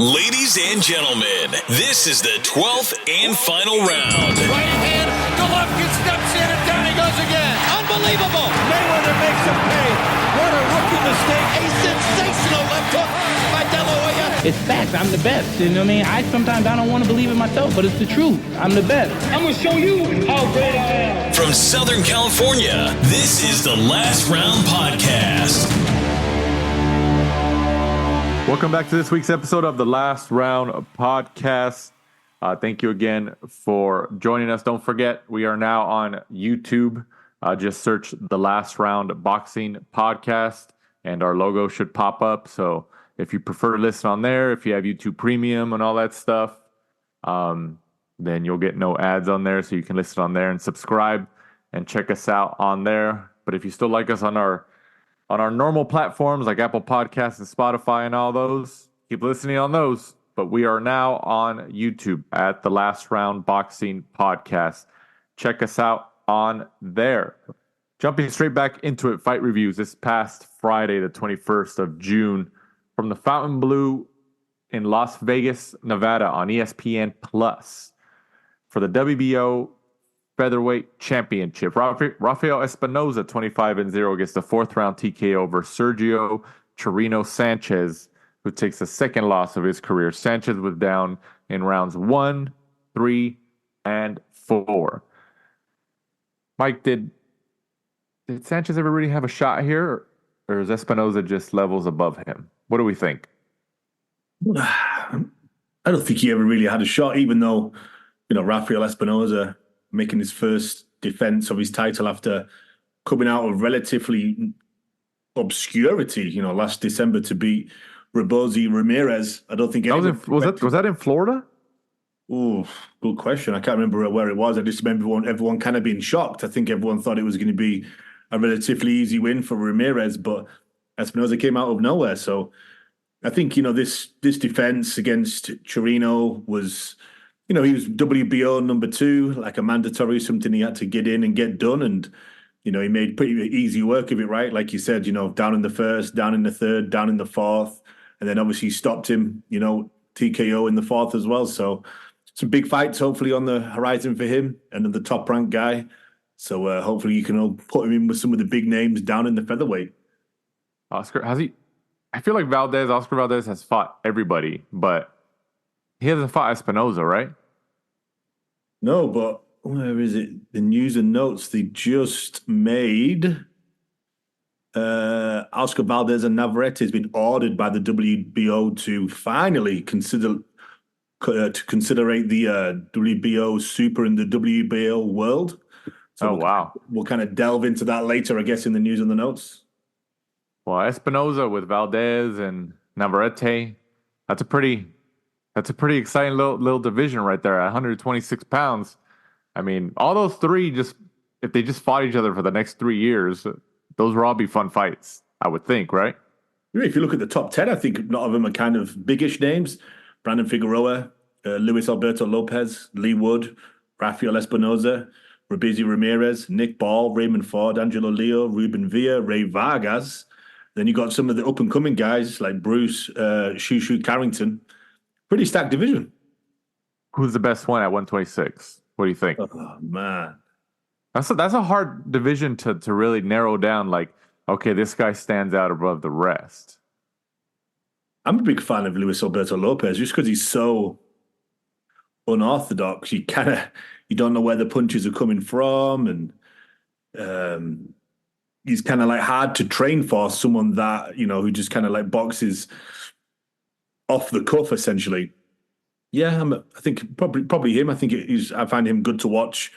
Ladies and gentlemen, this is the 12th and final round. Right hand, Golovkin steps in and down he goes again. Unbelievable. Mayweather makes him pay. What a rookie mistake. A sensational left hook by De La Hoya. It's facts. I'm the best. You know what I mean? Sometimes I don't want to believe it myself, but it's the truth. I'm the best. I'm going to show you how great I am. From Southern California, this is the Last Round Podcast. Welcome back to this week's episode of the Last Round Podcast. Thank you again for joining us. Don't forget, we are now on YouTube. Just search the Last Round Boxing Podcast, and our logo should pop up. So if you prefer to listen on there, if you have YouTube Premium and all that stuff, then you'll get no ads on there. So you can listen on there and subscribe and check us out on there. But if you still like us on our normal platforms like Apple Podcasts and Spotify and all those, keep listening on those. But we are now on YouTube at the Last Round Boxing Podcast. Check us out on there. Jumping straight back into it, fight reviews this past Friday, the 21st of June, from the Fountain Blue in Las Vegas, Nevada on ESPN Plus for the WBO Featherweight Championship. Rafael Espinoza, 25-0, gets the fourth round TKO over Sergio Sanchez, who takes the second loss of his career. Sanchez was down in rounds 1, 3, and 4. Mike, did Sanchez ever really have a shot here, or is Espinoza just levels above him? What do we think? I don't think he ever really had a shot, even though, Rafael Espinoza making his first defense of his title after coming out of relatively obscurity, last December to beat Rebozy Ramirez. I don't think was that in Florida? Oh, good question. I can't remember where it was. I just remember everyone kind of being shocked. I think everyone thought it was going to be a relatively easy win for Ramirez, but Espinoza came out of nowhere. So I think, this defense against Chirino was, he was WBO number 2, like a mandatory, something he had to get in and get done. And, he made pretty easy work of it, right? Like you said, down in the first, down in the third, down in the fourth. And then obviously stopped him, TKO in the fourth as well. So some big fights hopefully on the horizon for him, and the top-ranked guy. So hopefully you can all put him in with some of the big names down in the featherweight. Oscar, I feel like Oscar Valdez has fought everybody, but he hasn't fought Espinoza, right? No, but where is it? The news and notes they just made. Oscar Valdez and Navarrete has been ordered by the WBO to finally consider the WBO Super in the WBO World. So wow. We'll kind of delve into that later, I guess, in the news and the notes. Well, Espinoza with Valdez and Navarrete, that's a pretty exciting little division right there at 126 pounds. I mean, all those three, if they just fought each other for the next 3 years, those will all be fun fights, I would think, right? If you look at the top 10, I think a lot of them are kind of biggish names. Brandon Figueroa, Luis Alberto Lopez, Lee Wood, Rafael Espinoza, Rebozy Ramirez, Nick Ball, Raymond Ford, Angelo Leo, Ruben Villa, Ray Vargas. Then you got some of the up-and-coming guys like Bruce, Shushu Carrington. Pretty stacked division. Who's the best one at 126? What do you think? Oh, man. That's a hard division to really narrow down, like, okay, this guy stands out above the rest. I'm a big fan of Luis Alberto Lopez just because he's so unorthodox. You don't know where the punches are coming from, and he's kind of like hard to train for someone that, who just kind of like boxes off the cuff, essentially. Yeah, I think probably him. I think I find him good to watch.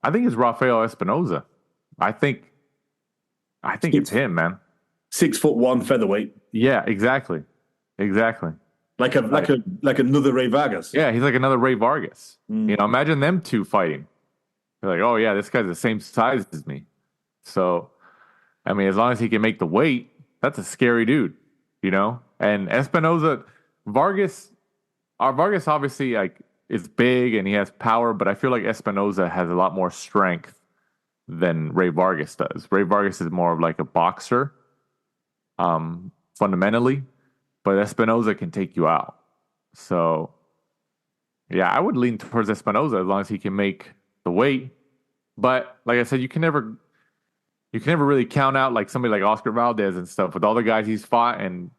I think it's Rafael Espinoza. I think it's him, man. 6'1" featherweight. Yeah, exactly. Like another Ray Vargas. Yeah, he's like another Ray Vargas. Imagine them two fighting. They're like, oh yeah, this guy's the same size as me. So, I mean, as long as he can make the weight, that's a scary dude, And Espinoza, Vargas obviously is big and he has power, but I feel like Espinoza has a lot more strength than Ray Vargas does. Ray Vargas is more of like a boxer, fundamentally. but Espinoza can take you out. So, yeah, I would lean towards Espinoza as long as he can make the weight. But like I said, you can never really count out like somebody like Oscar Valdez and stuff with all the guys he's fought and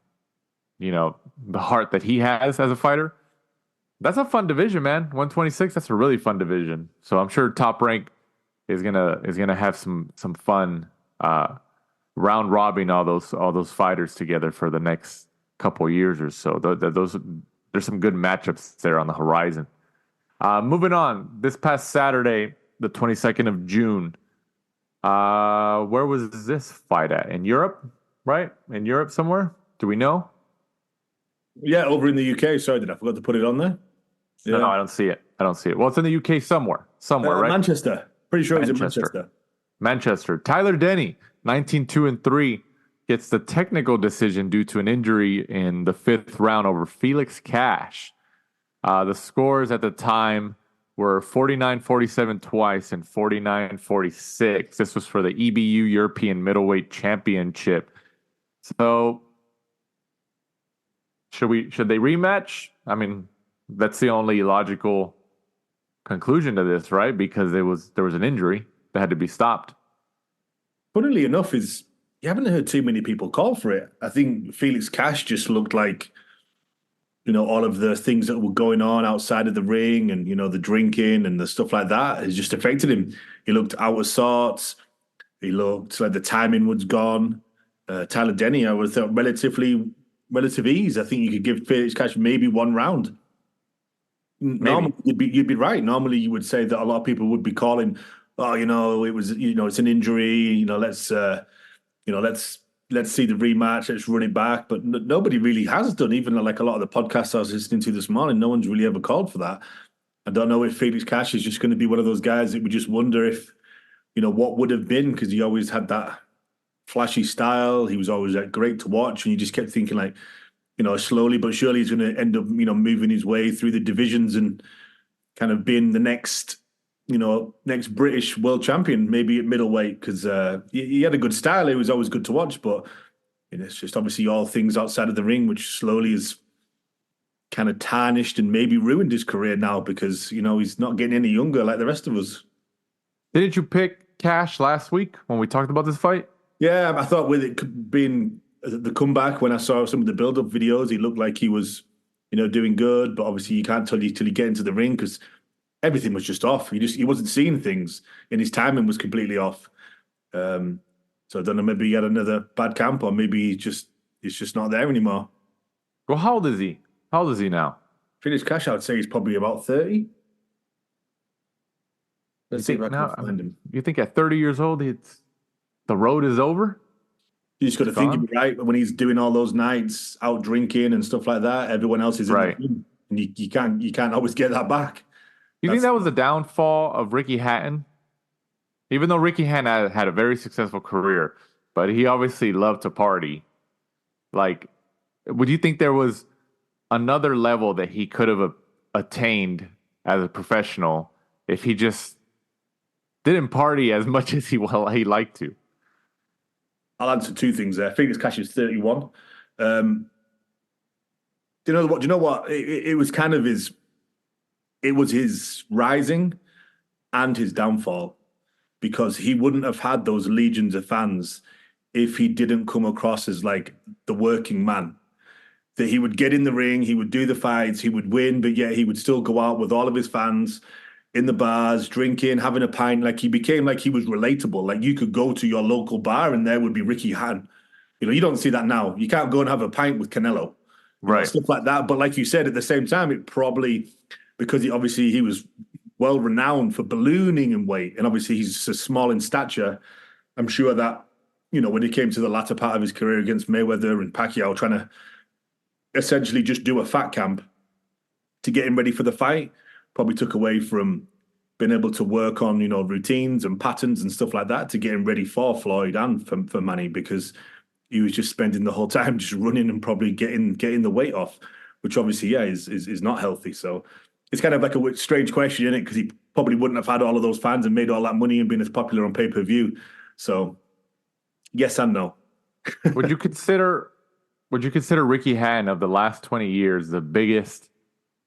the heart that he has as a fighter. That's a fun division, man. 126, that's a really fun division. So I'm sure Top Rank is gonna have some fun round robbing all those fighters together for the next couple years or so. There's some good matchups there on the horizon. Moving on, this past Saturday, the 22nd of June. Where was this fight at? In Europe, right? In Europe somewhere? Do we know? Yeah, over in the UK. Sorry, did I forgot to put it on there? Yeah. No, I don't see it. Well, it's in the UK somewhere, right? Manchester. Pretty sure it's in Manchester. Manchester. Tyler Denny, 19-2-3, gets the technical decision due to an injury in the 5th round over Felix Cash. The scores at the time were 49-47 twice and 49-46. This was for the EBU European Middleweight Championship. So, should they rematch? I mean, that's the only logical conclusion to this, right? Because there was an injury that had to be stopped. Funnily enough, you haven't heard too many people call for it. I think Felix Cash just looked like, all of the things that were going on outside of the ring and, the drinking and the stuff like that has just affected him. He looked out of sorts. He looked like the timing was gone. Tyler Denny, I would have thought relative ease. I think you could give Felix Cash maybe one round. Normally, you'd be right. Normally, you would say that a lot of people would be calling, it was, it's an injury. Let's see the rematch. Let's run it back. But nobody really has done. Even like a lot of the podcasts I was listening to this morning, no one's really ever called for that. I don't know if Felix Cash is just going to be one of those guys that we just wonder if, what would have been, because he always had that flashy style. He was always great to watch, and you just kept thinking like, slowly but surely he's going to end up, moving his way through the divisions and kind of being the next British world champion, maybe at middleweight, because he had a good style. It was always good to watch, but it's just obviously all things outside of the ring, which slowly has kind of tarnished and maybe ruined his career now because, he's not getting any younger like the rest of us. Didn't you pick Cash last week when we talked about this fight? Yeah, I thought with it being the comeback, when I saw some of the build-up videos, he looked like he was, doing good, but obviously you can't tell till he get into the ring because everything was just off. He wasn't seeing things, and his timing was completely off. So I don't know, maybe he had another bad camp, or maybe he's just not there anymore. Well, how old is he? How old is he now? Felix Cash, I would say he's probably about 30. Let's see if I can find him. You think at 30 years old, the road is over? You just got to think, right? When he's doing all those nights out drinking and stuff like that, everyone else is in the room, and you can't always get that back. You think that was the downfall of Ricky Hatton? Even though Ricky Hatton had a very successful career, but he obviously loved to party. Like, would you think there was another level that he could have attained as a professional if he just didn't party as much as he liked to? I'll answer two things there. Felix Cash is 31. Do you know what? It was kind of his rising and his downfall, because he wouldn't have had those legions of fans if he didn't come across as like the working man. That he would get in the ring, he would do the fights, he would win, but yet he would still go out with all of his fans in the bars, drinking, having a pint. Like, he became like he was relatable. Like, you could go to your local bar and there would be Ricky Hatton. You don't see that now. You can't go and have a pint with Canelo. Right. Stuff like that. But like you said, at the same time, it probably, because he was well renowned for ballooning in weight, and obviously he's so small in stature, I'm sure that, when he came to the latter part of his career against Mayweather and Pacquiao, trying to essentially just do a fat camp to get him ready for the fight, probably took away from being able to work on, routines and patterns and stuff like that to get him ready for Floyd and for Manny, because he was just spending the whole time just running and probably getting the weight off, which obviously, is not healthy. So it's kind of like a strange question, isn't it? Because he probably wouldn't have had all of those fans and made all that money and been as popular on pay-per-view. So yes and no. Would you consider would you consider Ricky Hatton of the last 20 years the biggest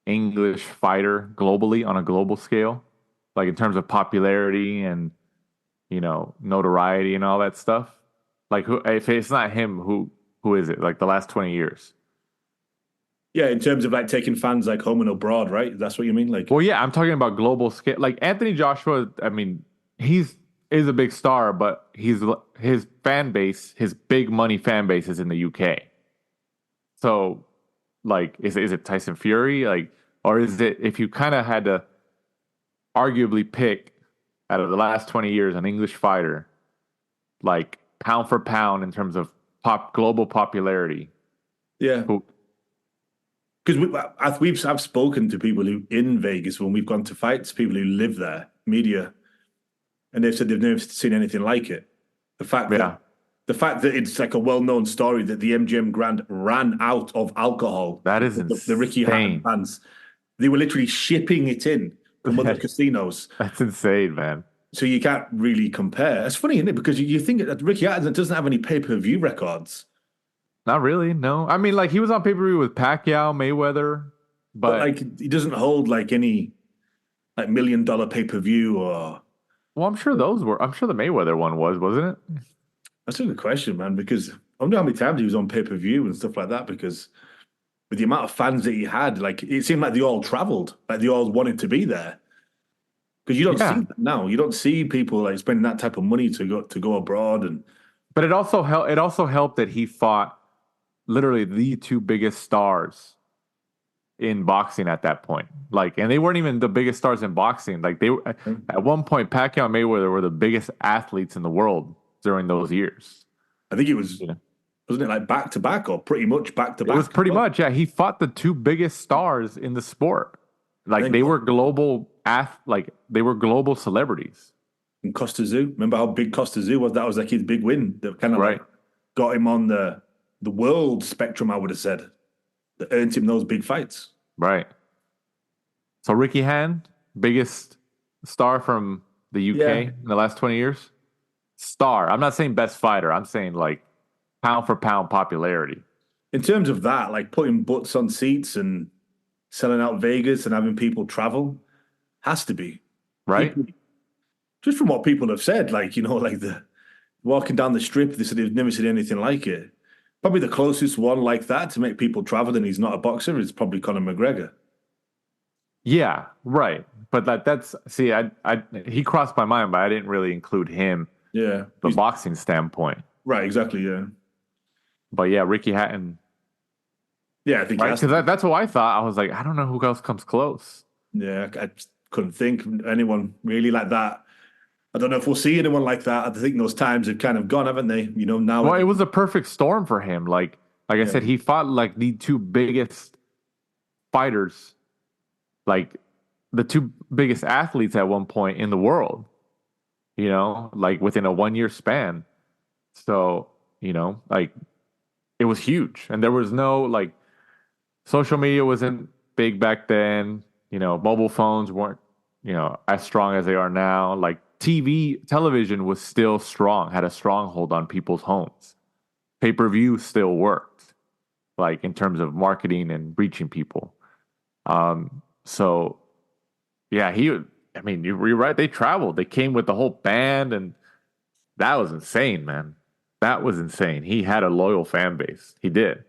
English fighter globally on a global scale? Like in terms of popularity and, notoriety and all that stuff? Like who, if it's not him, who is it? Like the last 20 years? Yeah, in terms of like taking fans like home and abroad, right? That's what you mean? Like, Well, yeah, I'm talking about global scale. Like Anthony Joshua, I mean, is a big star, but his fan base, his big money fan base is in the UK. So, like, is it Tyson Fury? Like, or is it, if you kind of had to arguably pick out of the last 20 years an English fighter, like pound for pound in terms of global popularity? yeah. Who, Because I've spoken to people who in Vegas when we've gone to fights, people who live there, media, and they've said they've never seen anything like it. The fact yeah, that it's like a well-known story that the MGM Grand ran out of alcohol. that is The Ricky Hatton insane. fans, they were literally shipping it in from other casinos. That's insane, man. So you can't really compare. It's funny, isn't it? Because you think that Ricky Hatton doesn't have any pay-per-view records. Not really, no. I mean, like he was on pay-per-view with Pacquiao, Mayweather, But like he doesn't hold like any like $1 million pay-per-view or well, I'm sure the Mayweather one wasn't it? that's a good question, man, because I wonder how many times he was on pay-per-view and stuff like that, because with the amount of fans that he had, like it seemed like they all traveled, like they all wanted to be there. Because you don't see that now. You don't see people like spending that type of money to go abroad and But it also helped that he fought literally the two biggest stars in boxing at that point. Like, and they weren't even the biggest stars in boxing. Like they were at one point, Pacquiao and Mayweather were the biggest athletes in the world during those years. I think it was, wasn't it like back to back or pretty much back to back? It was pretty much, yeah. He fought the two biggest stars in the sport. Like they were global they were global celebrities. And Costa Zoo, remember how big Costa Zoo was? That was like his big win. That kind of like got him on the world spectrum, I would have said. That earned him those big fights. Right. So Ricky Hatton, biggest star from the UK in the last 20 years? Star. I'm not saying best fighter. I'm saying like pound for pound popularity. In terms of that, like putting butts on seats and selling out Vegas and having people travel, has to be. Right? Just from what people have said, like, like the walking down the strip, they said they've never seen anything like it. Probably the closest one like that to make people travel and he's not a boxer is probably Conor McGregor. Yeah, right. But that's he crossed my mind, but I didn't really include him. Yeah. The boxing standpoint. Right, exactly, yeah. But yeah, Ricky Hatton. Yeah, I think because that's what I thought. I was like, I don't know who else comes close. Yeah, I couldn't think of anyone really like that. I don't know if we'll see anyone like that. I think those times have kind of gone, haven't they? Now. Well, it was a perfect storm for him. Like I said, he fought like the two biggest fighters, like the two biggest athletes at one point in the world. Like within a 1 year span. So, like it was huge. And there was no like social media wasn't big back then. Mobile phones weren't, as strong as they are now. Like television was still strong, had a stronghold on people's homes. Pay-per-view still worked, like in terms of marketing and reaching people. So yeah, you're right. They traveled. They came with the whole band, and that was insane, man. That was insane. He had a loyal fan base. He did.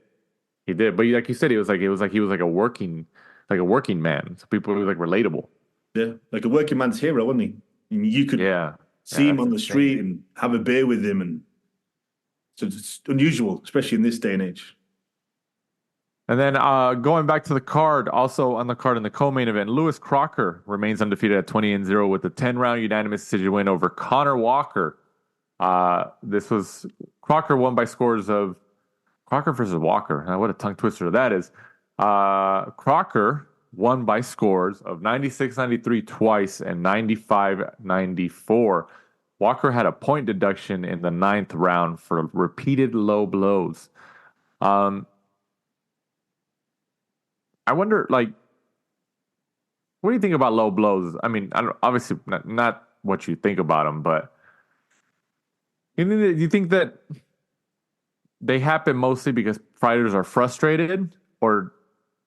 But like you said, he was like a working man. So people were like relatable. Yeah, like a working man's hero, wasn't he? And you could see him on the street and have a beer with him, and so it's unusual, especially in this day and age. And then going back to the card, also on the card in the co-main event, Lewis Crocker remains undefeated at 20-0 with a 10-round unanimous decision win over Connor Walker. This was Crocker won by scores of Crocker versus Walker. What a tongue twister that is. Crocker won by scores of 96-93 twice and 95-94. Walker had a point deduction in the 9th round for repeated low blows. I wonder, like, what do you think about low blows? I mean, obviously not what you think about them, but you think that they happen mostly because fighters are frustrated, or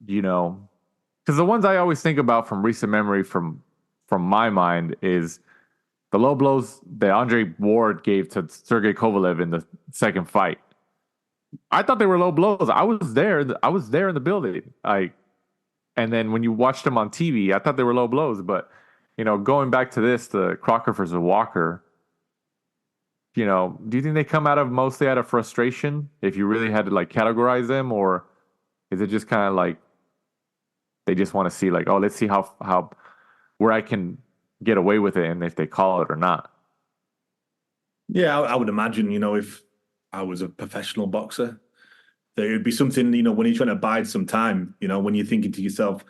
because the ones I always think about from recent memory from my mind is the low blows that Andre Ward gave to Sergey Kovalev in the second fight. I thought they were low blows. I was there. I was there in the building. And then when you watched them on TV, I thought they were low blows. But going back to this, the Crocker versus Walker. Do you think they come mostly out of frustration? If you really had to categorize them, or is it just kind of like they just want to see let's see how where I can get away with it, and if they call it or not? Yeah, I would imagine, if I was a professional boxer, there would be something, when you're trying to bide some time, when you're thinking to yourself,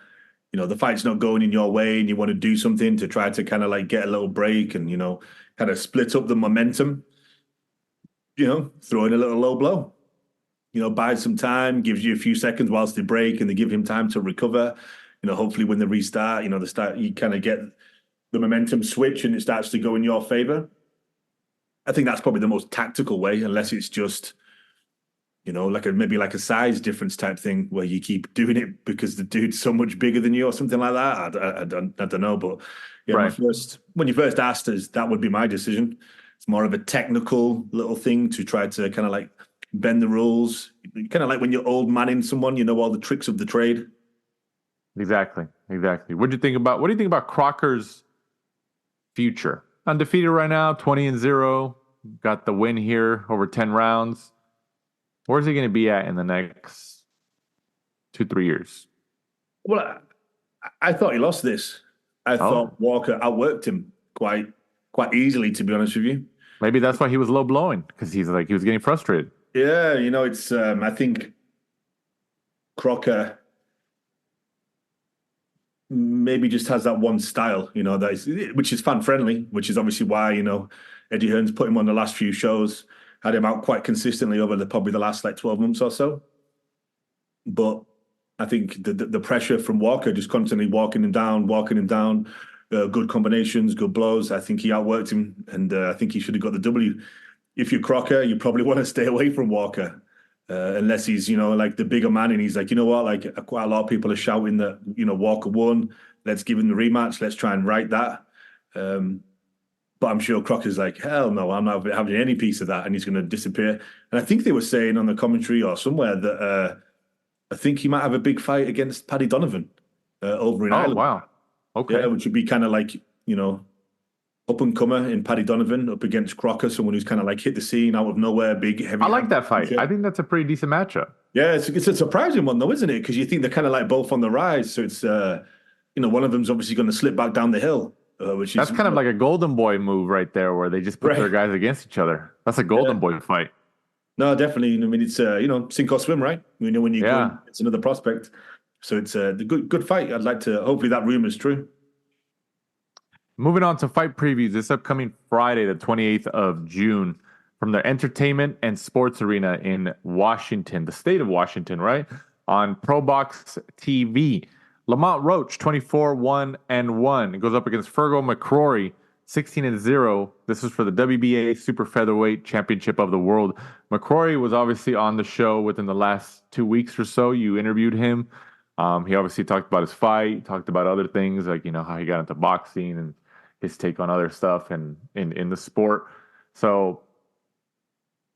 the fight's not going in your way and you want to do something to try to kind of get a little break and, kind of split up the momentum, throw in a little low blow, bide some time, gives you a few seconds whilst they break and they give him time to recover. Hopefully when they restart, you kind of get the momentum switch and it starts to go in your favor. I think that's probably the most tactical way, unless it's just, maybe a size difference type thing where you keep doing it because the dude's so much bigger than you or something like that. I don't know, but yeah, right. When you first asked us, that would be my decision. It's more of a technical little thing to try to kind of bend the rules, kind of like when you're old manning someone, all the tricks of the trade. Exactly. What do you think about Crocker's future? Undefeated right now, 20-0. Got the win here over 10 rounds. Where's he going to be at in the next 2-3 years? Well, I thought he lost this. I thought Walker outworked him quite easily, to be honest with you. Maybe that's why he was low blowing, because he was getting frustrated. Yeah, it's I think Crocker maybe just has that one style, which is fan friendly, which is obviously why, Eddie Hearn's put him on the last few shows, had him out quite consistently over probably the last 12 months or so. But I think the pressure from Walker, just constantly walking him down, good combinations, good blows. I think he outworked him, and I think he should have got the W. If you're Crocker, you probably want to stay away from Walker. Unless he's, the bigger man, and he's quite a lot of people are shouting that, Walker won. Let's give him the rematch. Let's try and right that. But I'm sure Crocker's hell no, I'm not having any piece of that, and he's going to disappear. And I think they were saying on the commentary or somewhere that I think he might have a big fight against Paddy Donovan over in Ireland. Oh, wow. Okay. Yeah, which would be kind of up-and-comer in Paddy Donovan up against Crocker, someone who's kind of hit the scene out of nowhere, big, heavy. I like that fight. I think that's a pretty decent matchup. Yeah, it's a surprising one, though, isn't it? Because you think they're kind of both on the rise. So it's, one of them's obviously going to slip back down the hill, which is... That's kind of like a Golden Boy move right there, where they just put their guys against each other. That's a Golden Boy fight. No, definitely. I mean, it's, sink or swim, right? When you go, it's another prospect. So it's a good fight. I'd like to... Hopefully that rumor is true. Moving on to fight previews this upcoming Friday, the 28th of June, from the Entertainment and Sports Arena in Washington, the state of Washington, right? On ProBox TV. Lamont Roach, 24-1-1. It goes up against Feargal McCrory, 16-0. This is for the WBA Super Featherweight Championship of the World. McCrory was obviously on the show within the last 2 weeks or so. You interviewed him. He obviously talked about his fight, talked about other things, how he got into boxing and his take on other stuff and in the sport. So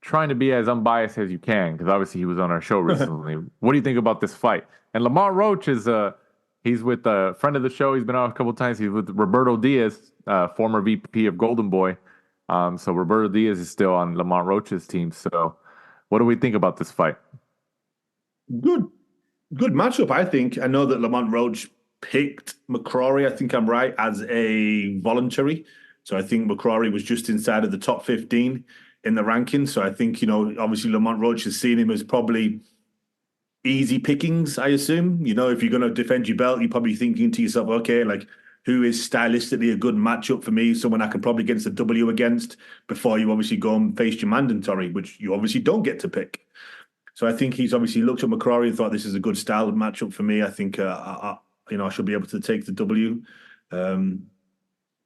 trying to be as unbiased as you can, because obviously he was on our show recently. What do you think about this fight? And Lamont Roach is he's with a friend of the show. He's been on a couple of times. He's with Roberto Diaz, former VP of Golden Boy. So Roberto Diaz is still on Lamont Roach's team. So what do we think about this fight? Good matchup, I think. I know that Lamont Roach picked McCrory, I think I'm right, as a voluntary. So I think McCrory was just inside of the top 15 in the rankings. So I think, obviously Lamont Roach has seen him as probably easy pickings, I assume. If you're going to defend your belt, you're probably thinking to yourself, okay, who is stylistically a good matchup for me, someone I can probably get a W against before you obviously go and face your mandatory, which you obviously don't get to pick. So I think he's obviously looked at McCrory and thought this is a good style of matchup for me. I think I should be able to take the W. And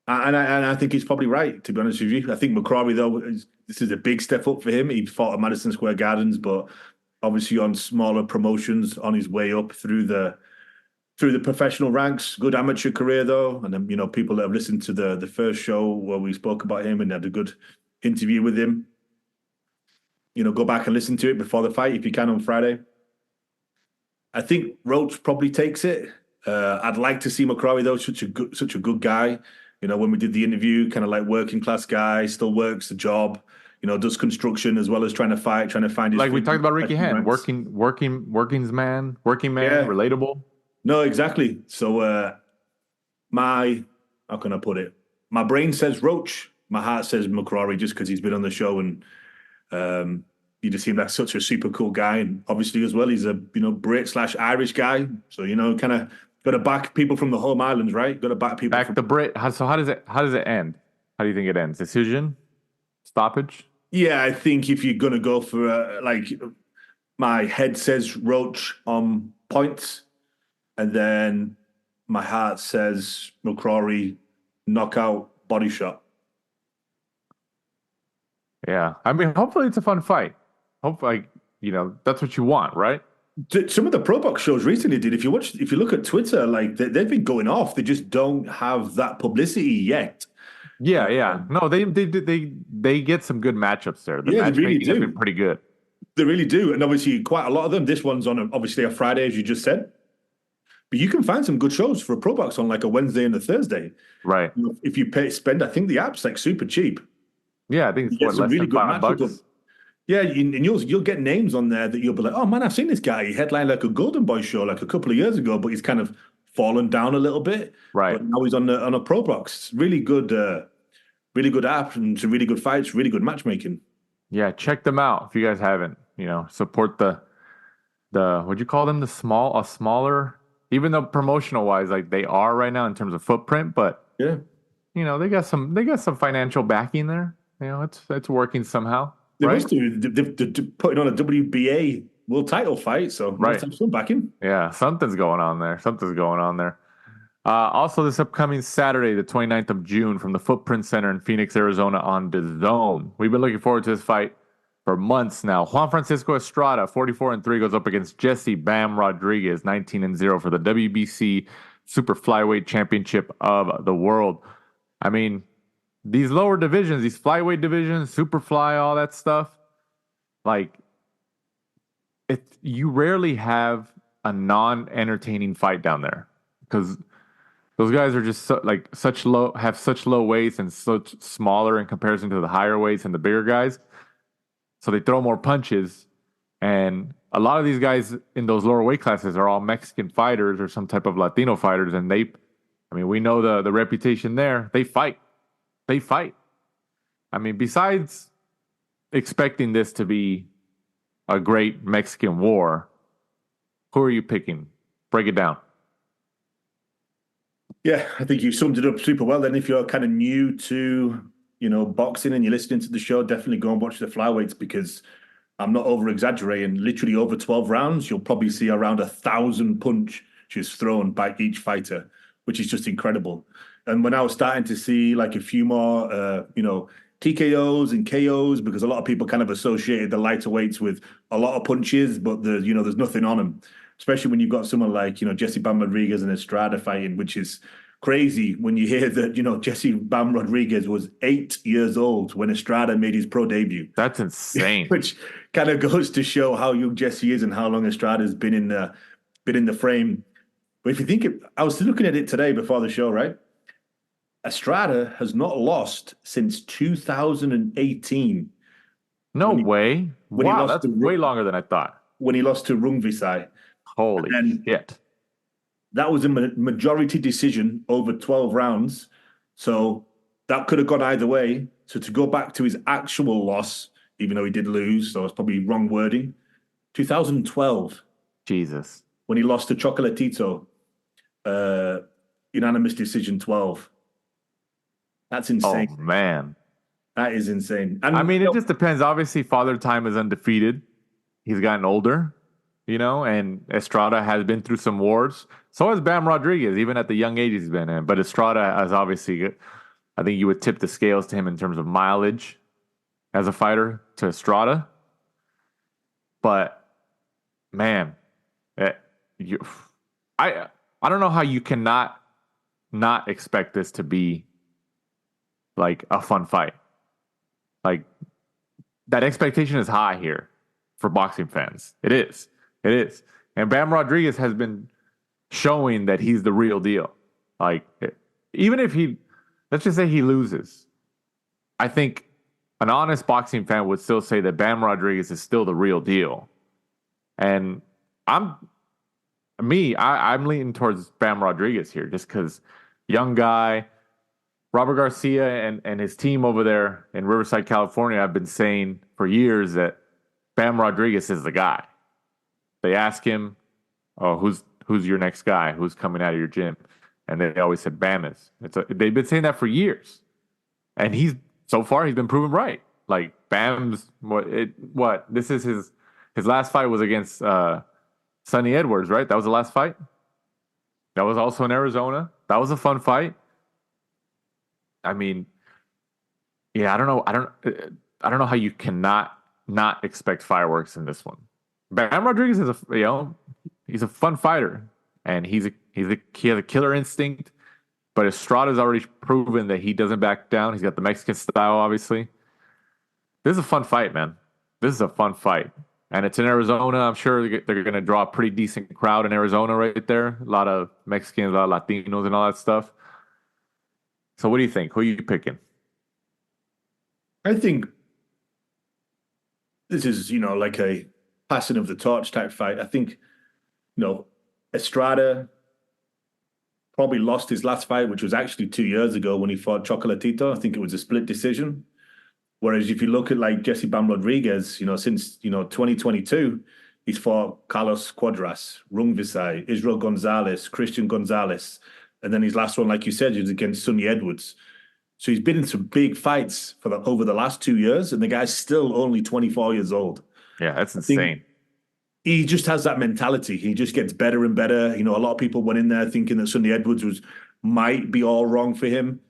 I think he's probably right, to be honest with you. I think McCrory, though, this is a big step up for him. He fought at Madison Square Gardens, but obviously on smaller promotions on his way up through the professional ranks. Good amateur career though, and then people that have listened to the first show where we spoke about him and had a good interview with him. Go back and listen to it before the fight if you can on Friday. I think Roach probably takes it. I'd like to see McCrory though, such a good guy. When we did the interview, kind of like working class guy, still works the job. Does construction as well as trying to fight, trying to find his. Like we talked about Ricky Hatton, working man, relatable. No, exactly. So how can I put it? My brain says Roach, my heart says McCrory, just because he's been on the show and he just seemed like such a super cool guy, and obviously as well he's a Brit/Irish guy, so kind of got to back people from the home islands, right? Got to back people. The Brit. So how does it end? How do you think it ends? Decision, stoppage? Yeah, I think if you're gonna go for my head says Roach on points, and then my heart says McCrory knockout body shot. Yeah, I mean, hopefully it's a fun fight. Hopefully, that's what you want, right? Some of the pro box shows recently did. If you look at Twitter, like they've been going off. They just don't have that publicity yet. Yeah. No, they get some good matchups there. The matchmaking has been pretty good. They really do, and obviously quite a lot of them. This one's on obviously a Friday, as you just said. But you can find some good shows for a pro box on like a Wednesday and a Thursday. Right. If you spend, I think the app's like super cheap. Yeah, I think it's less really than $5. Yeah, and you'll get names on there that you'll be like, oh man, I've seen this guy. He headlined like a Golden Boy show like a couple of years ago, but he's kind of fallen down a little bit. Right. But now he's on a pro box. Really good app and some really good fights, really good matchmaking. Yeah, check them out if you guys haven't. Support the what'd you call them? A smaller, even though promotional wise, like they are right now in terms of footprint, but yeah, they got some financial backing there. It's working somehow. They right? must do. They're putting on a WBA world title fight, so must have some backing. Yeah, something's going on there. Also, this upcoming Saturday, the 29th of June, from the Footprint Center in Phoenix, Arizona, on DAZN. We've been looking forward to this fight for months now. Juan Francisco Estrada, 44-3, goes up against Jesse Bam Rodriguez, 19-0, for the WBC Super Flyweight Championship of the world. I mean, these lower divisions, these flyweight divisions, super fly, all that stuff, like, you rarely have a non-entertaining fight down there because those guys are just have such low weights and such smaller in comparison to the higher weights and the bigger guys. So they throw more punches, and a lot of these guys in those lower weight classes are all Mexican fighters or some type of Latino fighters, and we know the reputation there. They fight. I mean, besides expecting this to be a great Mexican war, who are you picking? Break it down. Yeah, I think you summed it up super well. Then if you're kind of new to, boxing and you're listening to the show, definitely go and watch the flyweights, because I'm not over exaggerating. Literally over 12 rounds, you'll probably see around 1,000 punches thrown by each fighter, which is just incredible. And when I was starting to see like a few more, TKOs and KOs, because a lot of people kind of associated the lighter weights with a lot of punches, but there's nothing on them. Especially when you've got someone like, Jesse Bam Rodriguez and Estrada fighting, which is crazy when you hear that, Jesse Bam Rodriguez was 8 years old when Estrada made his pro debut. That's insane. Which kind of goes to show how young Jesse is and how long Estrada's been in the frame. But if you think I was looking at it today before the show, right? Estrada has not lost since 2018. No way. Wow, that's way longer than I thought. When he lost to Rungvisai. Holy shit. That was a majority decision over 12 rounds. So that could have gone either way. So to go back to his actual loss, even though he did lose, so it's probably wrong wording, 2012. Jesus. When he lost to Chocolatito, unanimous decision 12. That's insane. Oh, man. That is insane. And it just depends. Obviously, Father Time is undefeated. He's gotten older, and Estrada has been through some wars. So has Bam Rodriguez, even at the young age he's been in. But Estrada has obviously, I think you would tip the scales to him in terms of mileage as a fighter to Estrada. But man, eh, you, I don't know how you cannot not expect this to be like a fun fight. Like that expectation is high here for boxing fans. It is. It is. And Bam Rodriguez has been showing that he's the real deal. Like, even if let's just say he loses, I think an honest boxing fan would still say that Bam Rodriguez is still the real deal. And I'm leaning towards Bam Rodriguez here just because young guy, Robert Garcia and his team over there in Riverside, California, have been saying for years that Bam Rodriguez is the guy. They ask him, "Oh, who's your next guy? Who's coming out of your gym?" And they always said Bam is. They've been saying that for years, and he's been proven right. Like Bam's what this is his last fight was against Sonny Edwards, right? That was the last fight. That was also in Arizona. That was a fun fight. I mean, yeah, I don't know how you cannot not expect fireworks in this one. Bam Rodriguez is he's a fun fighter, and he has a killer instinct. But Estrada's already proven that he doesn't back down. He's got the Mexican style, obviously. This is a fun fight, man. This is a fun fight, and it's in Arizona. I'm sure they're going to draw a pretty decent crowd in Arizona right there. A lot of Mexicans, a lot of Latinos, and all that stuff. So what do you think? Who are you picking? I think this is, like a passing of the torch type fight. I think, Estrada probably lost his last fight, which was actually 2 years ago when he fought Chocolatito. I think it was a split decision. Whereas if you look at like Jesse Bam Rodriguez, since, 2022, he's fought Carlos Cuadras, Rung Visay, Israel Gonzalez, Christian Gonzalez. And then his last one, like you said, was against Sonny Edwards. So he's been in some big fights over the last 2 years, and the guy's still only 24 years old. Yeah, that's insane. He just has that mentality. He just gets better and better. A lot of people went in there thinking that Sonny Edwards might be all wrong for him.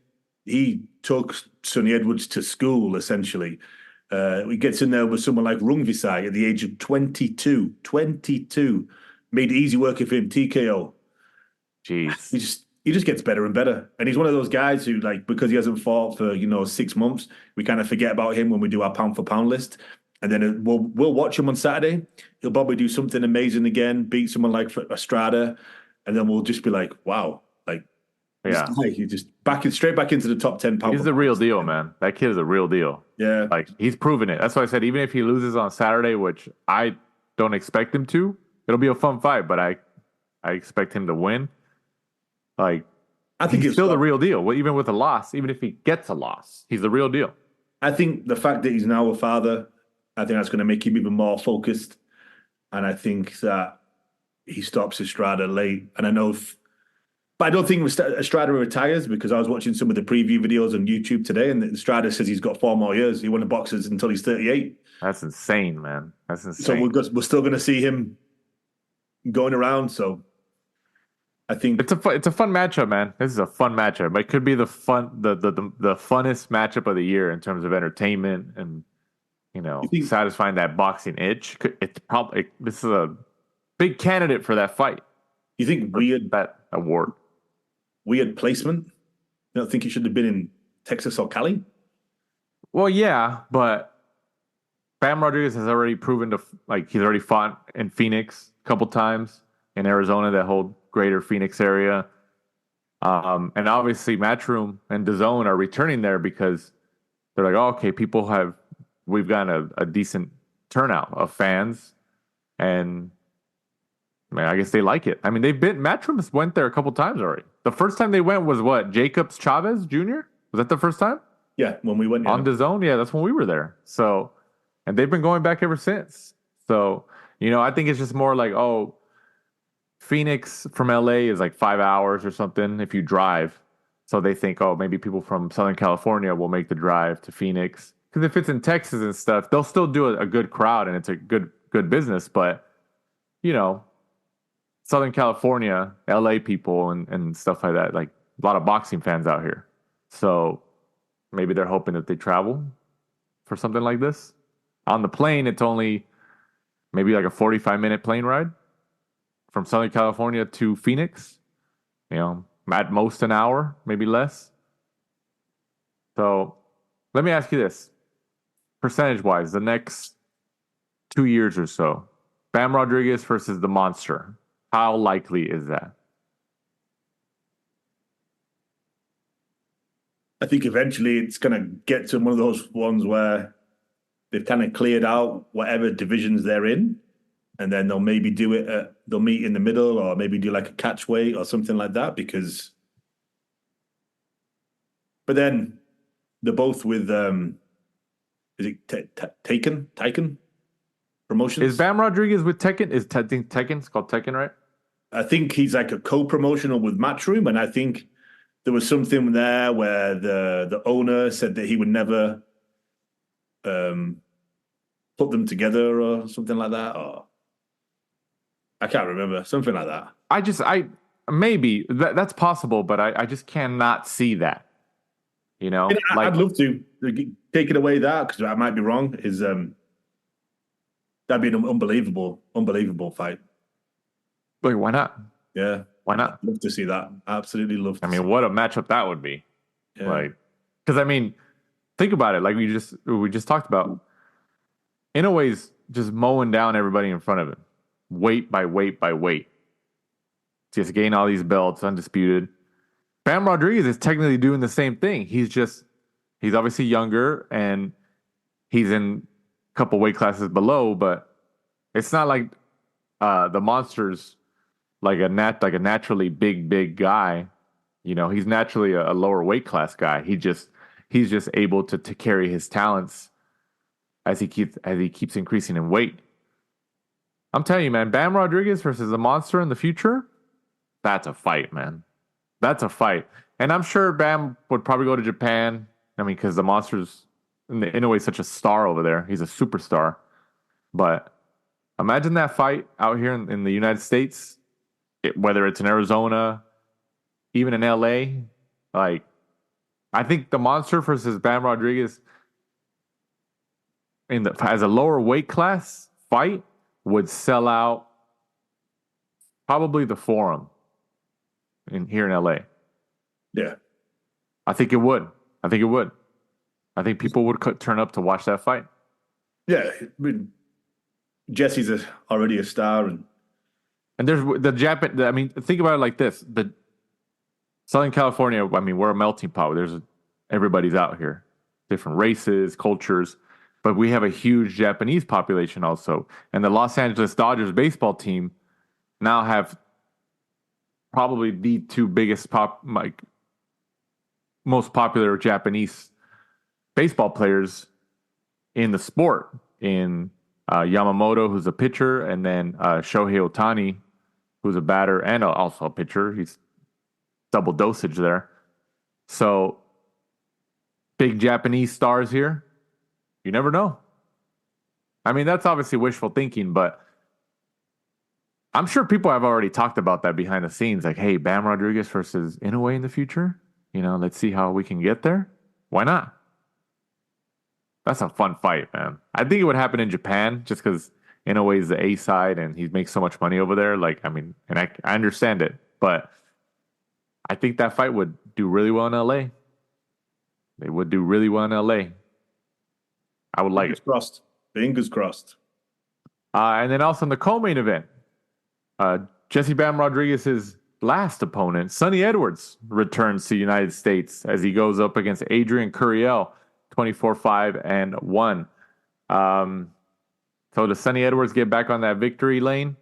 He took Sonny Edwards to school, essentially. He gets in there with someone like Rung Visay at the age of 22. 22. Made easy work of him, TKO. Jeez. He just gets better and better. And he's one of those guys who, like, because he hasn't fought for, 6 months, we kind of forget about him when we do our pound for pound list. And then we'll watch him on Saturday. He'll probably do something amazing again, beat someone like Estrada. And then we'll just be like, wow. Like, yeah. He just straight back into the top 10 pound. He's the real deal, man. That kid is a real deal. Yeah. Like, he's proven it. That's why I said, even if he loses on Saturday, which I don't expect him to, it'll be a fun fight, but I expect him to win. Like, I think he's still the real deal. Well, even with a loss, even if he gets a loss, he's the real deal. I think the fact that he's now a father, I think that's going to make him even more focused. And I think that he stops Estrada late. And but I don't think Estrada retires, because I was watching some of the preview videos on YouTube today, and Estrada says he's got 4 more years. He won the boxers until he's 38. That's insane, man. That's insane. So we're still going to see him going around. So I think it's a fun matchup, man. This is a fun matchup. It could be the funnest matchup of the year in terms of entertainment and satisfying that boxing itch. This is a big candidate for that fight. You think that award? Weird placement. You don't think he should have been in Texas or Cali? Well, yeah, but Bam Rodriguez has already proven he's already fought in Phoenix a couple times, in Arizona, that whole greater Phoenix area. And obviously Matchroom and DAZN are returning there because they're like, oh, okay, we've gotten a decent turnout of fans, and man, I guess they like it. I mean, Matchroom went there a couple times already. The first time they went was what? Jacobs Chavez Jr.? Was that the first time? Yeah, when we went on DAZN. Yeah, that's when we were there. So, and they've been going back ever since. So, I think it's just more like, oh, Phoenix from LA is like 5 hours or something if you drive. So they think, oh, maybe people from Southern California will make the drive to Phoenix. Because if it's in Texas and stuff, they'll still do a good crowd and it's a good business. But, Southern California, LA people and stuff like that, like a lot of boxing fans out here. So maybe they're hoping that they travel for something like this. On the plane, it's only maybe like a 45-minute plane ride from Southern California to Phoenix. At most an hour, maybe less. So let me ask you this. Percentage-wise, the next 2 years or so, Bam Rodriguez versus the Monster. How likely is that? I think eventually it's going to get to one of those ones where they've kind of cleared out whatever divisions they're in, and then they'll maybe they'll meet in the middle, or maybe do like a catch weight or something like that. But then they're both with is it Taken Promotions? Is Bam Rodriguez with Tekken? Is Tekken? It's called Tekken, right? I think he's like a co-promotional with Matchroom, and I think there was something there where the owner said that he would never put them together or something like that. Or I can't remember, something like that. Maybe that's possible, but I just cannot see that. I'd love to take it away that, because I might be wrong. That'd be an unbelievable fight. Like, why not? Yeah, why not? I'd love to see that. Absolutely love to. What a matchup that would be. Yeah. Because think about it. Like we just talked about. Inoue's just mowing down everybody in front of him, weight by weight by weight. Just getting all these belts, undisputed. Bam Rodriguez is technically doing the same thing. He's obviously younger and he's in a couple weight classes below, but it's not like the Monster's like a naturally big guy. He's naturally a lower weight class guy. He's just able to carry his talents as he keeps increasing in weight. I'm telling you, man, Bam Rodriguez versus the Monster in the future, that's a fight, man. That's a fight. And I'm sure Bam would probably go to Japan. Because the Monster's in a way such a star over there. He's a superstar. But imagine that fight out here in the United States, whether it's in Arizona, even in LA. Like, I think the Monster versus Bam Rodriguez as a lower weight class fight would sell out probably the Forum here in LA. Yeah. I think it would. I think people would turn up to watch that fight. Yeah. Jesse's already a star. And there's the Japan. Think about it like this. The Southern California, we're a melting pot. Everybody's out here. Different races, cultures. But we have a huge Japanese population also. And the Los Angeles Dodgers baseball team now have probably the two biggest most popular Japanese baseball players in the sport. In Yamamoto, who's a pitcher, and then Shohei Ohtani, who's a batter and also a pitcher. He's double dosage there. So, big Japanese stars here. You never know. That's obviously wishful thinking, but I'm sure people have already talked about that behind the scenes. Like, hey, Bam Rodriguez versus Inoue in the future. Let's see how we can get there. Why not? That's a fun fight, man. I think it would happen in Japan just because Inoue is the A side and he makes so much money over there. And I understand it, but I think that fight would do really well in LA. They would do really well in LA. I would like it. Fingers crossed. And then also in the co-main event, Jesse Bam Rodriguez's last opponent, Sonny Edwards, returns to the United States as he goes up against Adrian Curiel, 24-5-1. So does Sonny Edwards get back on that victory lane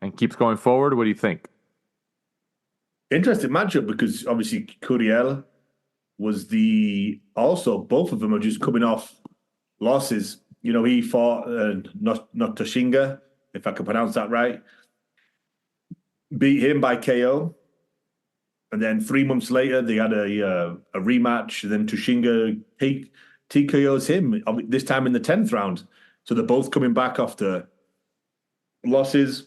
and keeps going forward? What do you think? Interesting matchup, because obviously Curiel was both of them are just coming off losses. He fought not Toshinga, if I can pronounce that right. Beat him by KO. And then 3 months later, they had a rematch. Then Toshinga TKOs him, this time in the 10th round. So they're both coming back after losses.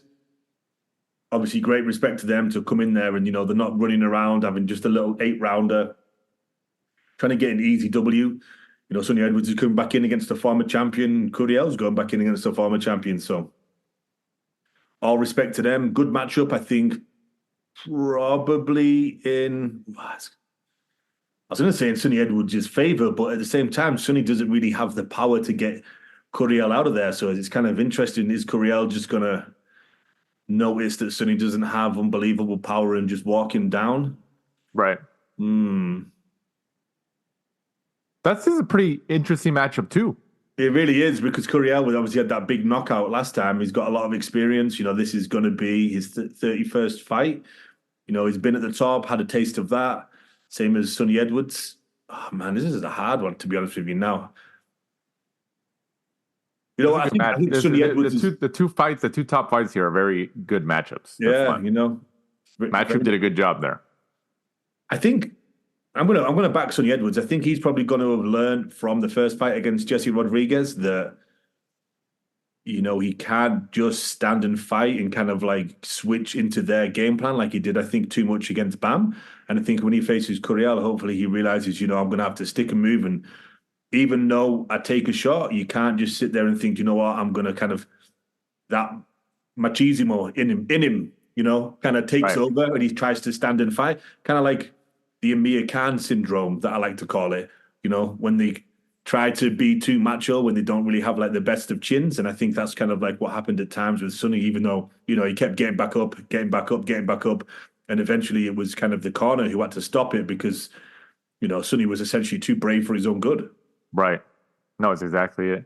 Obviously, great respect to them to come in there and, they're not running around having just a little 8-rounder, trying to get an easy W. Sonny Edwards is coming back in against the former champion. Curiel's going back in against the former champion. So all respect to them. Good matchup, I think. Probably in... I was going to say in Sonny Edwards' favour, but at the same time, Sonny doesn't really have the power to get Curiel out of there. So it's kind of interesting. Is Curiel just going to notice that Sonny doesn't have unbelievable power and just walk him down? Right. This is a pretty interesting matchup too. It really is, because Curiel obviously had that big knockout last time. He's got a lot of experience. This is going to be his 31st fight. He's been at the top, had a taste of that. Same as Sonny Edwards. Oh, man, this is a hard one, to be honest with you now. I think Sonny Edwards... The two top fights here are very good matchups. Yeah, Matchroom did a good job there. I think I'm gonna back Sonny Edwards. I think he's probably going to have learned from the first fight against Jesse Rodriguez that he can't just stand and fight and kind of like switch into their game plan like he did, I think, too much against Bam. And I think when he faces Curiel, hopefully he realizes, I'm going to have to stick and move. And even though I take a shot, you can't just sit there and think, I'm going to kind of, that machismo in him, kind of takes over and he tries to stand and fight. Kind of like the Amir Khan syndrome that I like to call it, when they try to be too macho, when they don't really have like the best of chins. And I think that's kind of like what happened at times with Sonny, even though, he kept getting back up. And eventually it was kind of the corner who had to stop it because, Sonny was essentially too brave for his own good. Right. No, it's exactly it.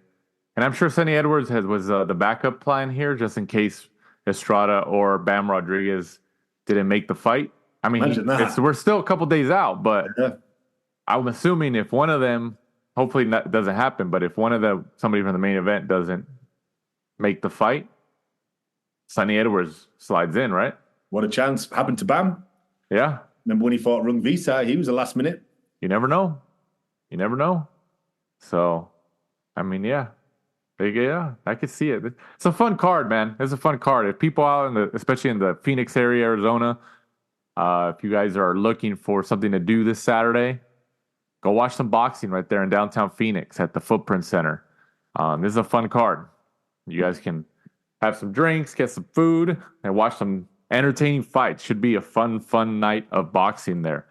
And I'm sure Sonny Edwards was the backup plan here just in case Estrada or Bam Rodriguez didn't make the fight. I mean, we're still a couple days out, but I'm assuming if one of them, hopefully that doesn't happen, but if somebody from the main event doesn't make the fight, Sonny Edwards slides in, right? What a chance. Happened to Bam. Yeah. Remember when he fought Rung Visa? He was the last minute. You never know. So, I mean, yeah, I could see it. It's a fun card, man. It's a fun card. If people out especially in the Phoenix area, Arizona, if you guys are looking for something to do this Saturday, go watch some boxing right there in downtown Phoenix at the Footprint Center. This is a fun card. You guys can have some drinks, get some food, and watch some entertaining fights. Should be a fun night of boxing there.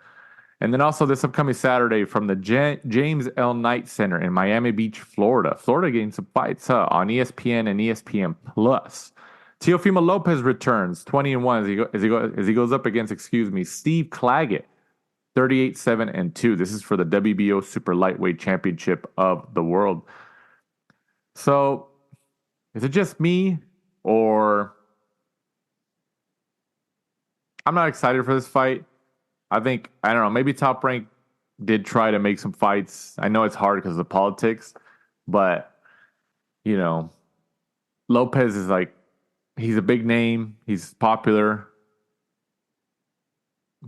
And then also this upcoming Saturday from the James L. Knight Center in Miami Beach, Florida. Florida getting some fights on ESPN and ESPN Plus. Teofimo Lopez returns 20-1 as he goes up against, Steve Claggett, 38-7-2. This is for the WBO Super Lightweight Championship of the world. So, is it just me, or I'm not excited for this fight? I don't know, maybe Top Rank did try to make some fights. I know it's hard because of the politics, but, Lopez is he's a big name. He's popular.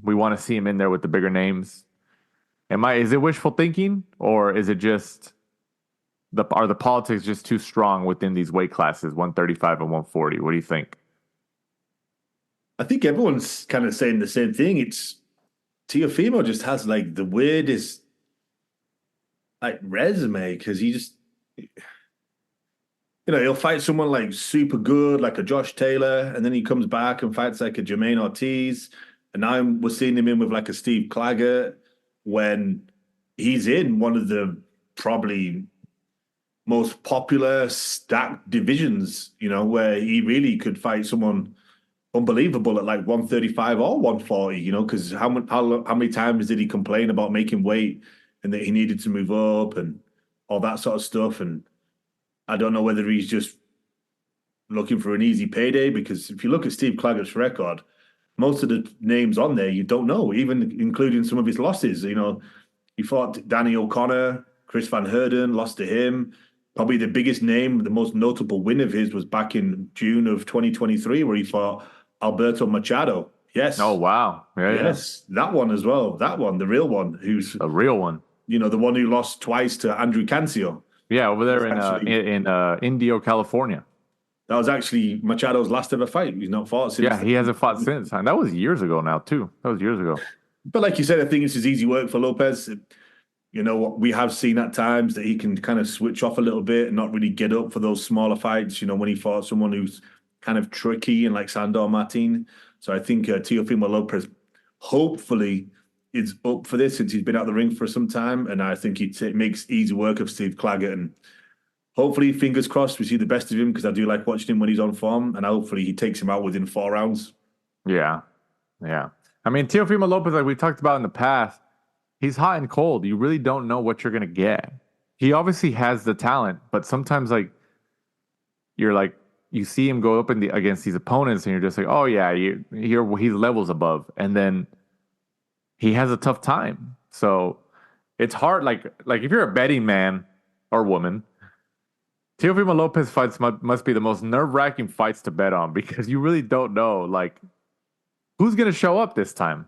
We want to see him in there with the bigger names. Is it wishful thinking, or is it just are the politics just too strong within these weight classes, 135 and 140? What do you think? I think everyone's kind of saying the same thing. It's Teofimo just has the weirdest resume, because he just he'll fight someone super good, like a Josh Taylor, and then he comes back and fights like a Jermaine Ortiz. And now we're seeing him in with a Steve Claggett when he's in one of the probably most popular stacked divisions, where he really could fight someone unbelievable at 135 or 140, because how many times did he complain about making weight and that he needed to move up and all that sort of stuff? And I don't know whether he's just looking for an easy payday, because if you look at Steve Claggett's record, most of the names on there you don't know, even including some of his losses. He fought Danny O'Connor, Chris Van Heerden, lost to him. Probably the biggest name, the most notable win of his was back in June of 2023, where he fought Alberto Machado. Yes. Oh, wow. Yes, that one as well. That one, the real one, who's a real one. The one who lost twice to Andrew Cancio. Yeah, over there in Indio, California. That was actually Machado's last ever fight. He's not fought since. Yeah, he hasn't fought since. And that was years ago now, too. That was years ago. But like you said, I think it's just easy work for Lopez. We have seen at times that he can kind of switch off a little bit and not really get up for those smaller fights, when he fought someone who's kind of tricky and like Sandor Martin. So I think Teofimo Lopez hopefully is up for this since he's been out of the ring for some time. And I think it makes easy work of Steve Claggett. And hopefully, fingers crossed, we see the best of him because I do like watching him when he's on form. And hopefully he takes him out within 4 rounds. Yeah. I mean, Teofimo Lopez, like we talked about in the past, he's hot and cold. You really don't know what you're going to get. He obviously has the talent, but sometimes you see him go up against these opponents and you're just like, oh yeah, he's levels above. And then he has a tough time. So it's hard. Like if you're a betting man or woman, Teofimo Lopez fights must be the most nerve-wracking fights to bet on because you really don't know, who's going to show up this time.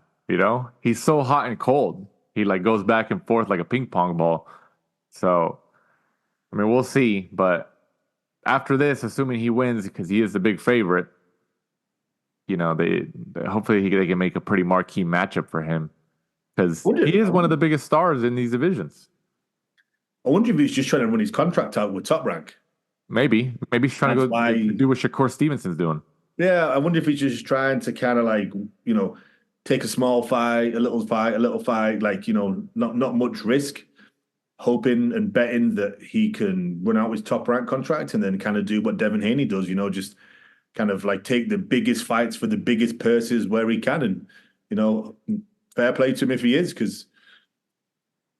He's so hot and cold. He goes back and forth like a ping pong ball. So, I mean, we'll see. But after this, assuming he wins because he is the big favorite, hopefully they can make a pretty marquee matchup for him because he is one of the biggest stars in these divisions. I wonder if he's just trying to run his contract out with Top Rank. Maybe he's trying to go do what Shakur Stevenson's doing. Yeah, I wonder if he's just trying to kind of take a small fight, a little fight, not much risk, hoping and betting that he can run out his Top Rank contract and then kind of do what Devin Haney does, just kind of take the biggest fights for the biggest purses where he can. And, fair play to him if he is, because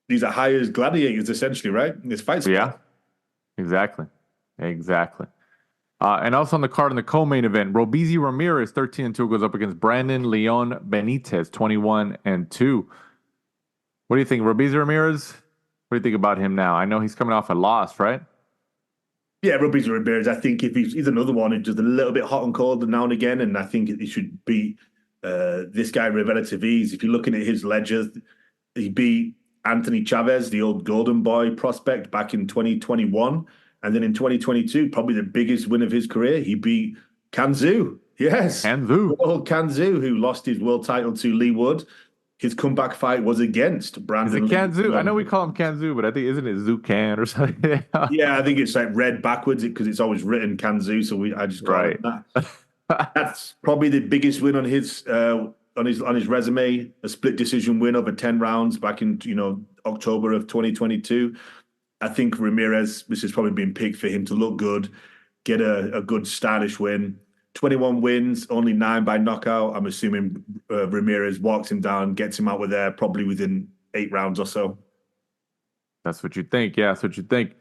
these are hired gladiators essentially, right? This fight's exactly. And also on the card in the co-main event, Robeisy Ramirez, 13-2, goes up against Brandon Leon Benitez, 21-2. What do you think, Robeisy Ramirez? What do you think about him now? I know he's coming off a loss, right? Yeah, Robeisy Ramirez, I think if he's another one who's just a little bit hot and cold now and again, and I think he should beat this guy with relative ease. If you're looking at his ledger, he beat Anthony Chavez, the old Golden Boy prospect, back in 2021. And then in 2022, probably the biggest win of his career, he beat Kanzu. Yes. Old Kanzu, who lost his world title to Lee Wood. His comeback fight was against Brandon. Is it Kanzu? I know we call him Kanzu, but I think, isn't it Zucan or something? Yeah, I think it's read backwards because it's always written Kanzu. So I just call it that. That's probably the biggest win on his resume, a split decision win over 10 rounds back in October of 2022. I think Ramirez, this has probably been picked for him to look good, get a good stylish win. 21 wins, only 9 by knockout. I'm assuming Ramirez walks him down, gets him out with there probably within 8 rounds or so. That's what you think. Yeah, that's what you think.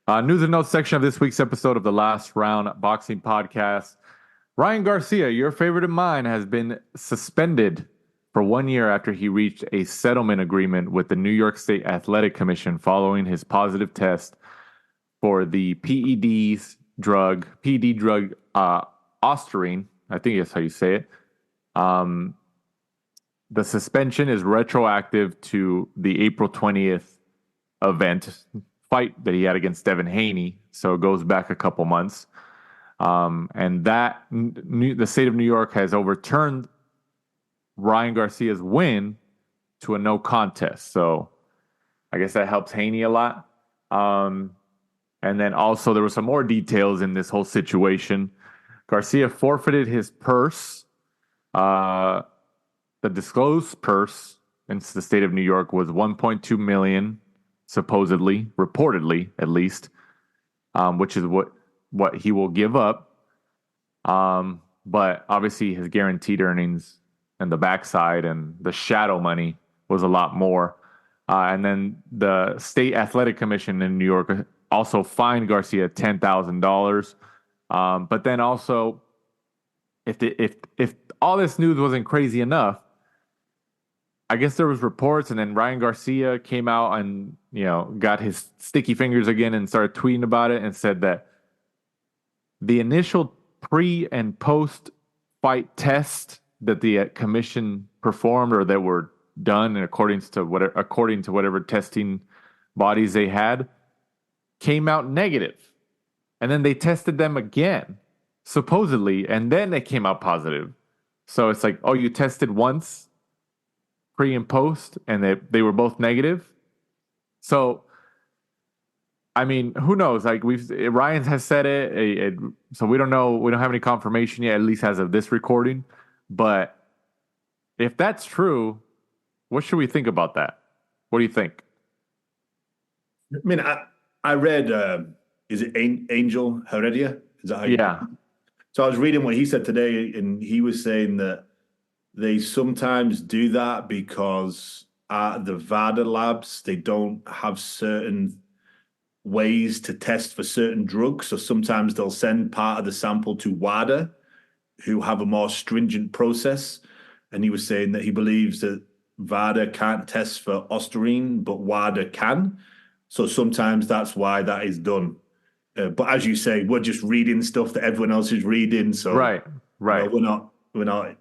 News and notes section of this week's episode of the Last Round Boxing Podcast. Ryan Garcia, your favorite of mine, has been suspended for 1 year after he reached a settlement agreement with the New York State Athletic Commission following his positive test for the PED drug, Ostarine. I think that's how you say it. The suspension is retroactive to the April 20th fight that he had against Devin Haney. So it goes back a couple months. And the state of New York has overturned Ryan Garcia's win to a no contest. So I guess that helps Haney a lot. And then also there were some more details in this whole situation. Garcia forfeited his purse. The disclosed purse in the state of New York was $1.2 million, supposedly, reportedly at least, which is what he will give up. But obviously his guaranteed earnings and the backside and the shadow money was a lot more. And then the State Athletic Commission in New York also fined Garcia $10,000. But then also, if all this news wasn't crazy enough, I guess there was reports, and then Ryan Garcia came out and got his sticky fingers again and started tweeting about it and said that the initial pre and post fight test that the commission performed or that were done and according to whatever testing bodies they had came out negative. And then they tested them again, supposedly, and then they came out positive. So it's like, oh, you tested once, pre and post, and they were both negative. So, I mean, who knows? Like Ryan has said it, so we don't know. We don't have any confirmation yet, at least as of this recording. But if that's true, what should we think about that? What do you think? I mean, I read, is it Angel Heredia? Is that how you? Yeah. So I was reading what he said today, and he was saying that they sometimes do that because at the VADA labs, they don't have certain ways to test for certain drugs. So sometimes they'll send part of the sample to WADA, who have a more stringent process. And he was saying that he believes that VADA can't test for ostarine, but WADA can. So sometimes that's why that is done. But as you say, we're just reading stuff that everyone else is reading. So right. You know, we're not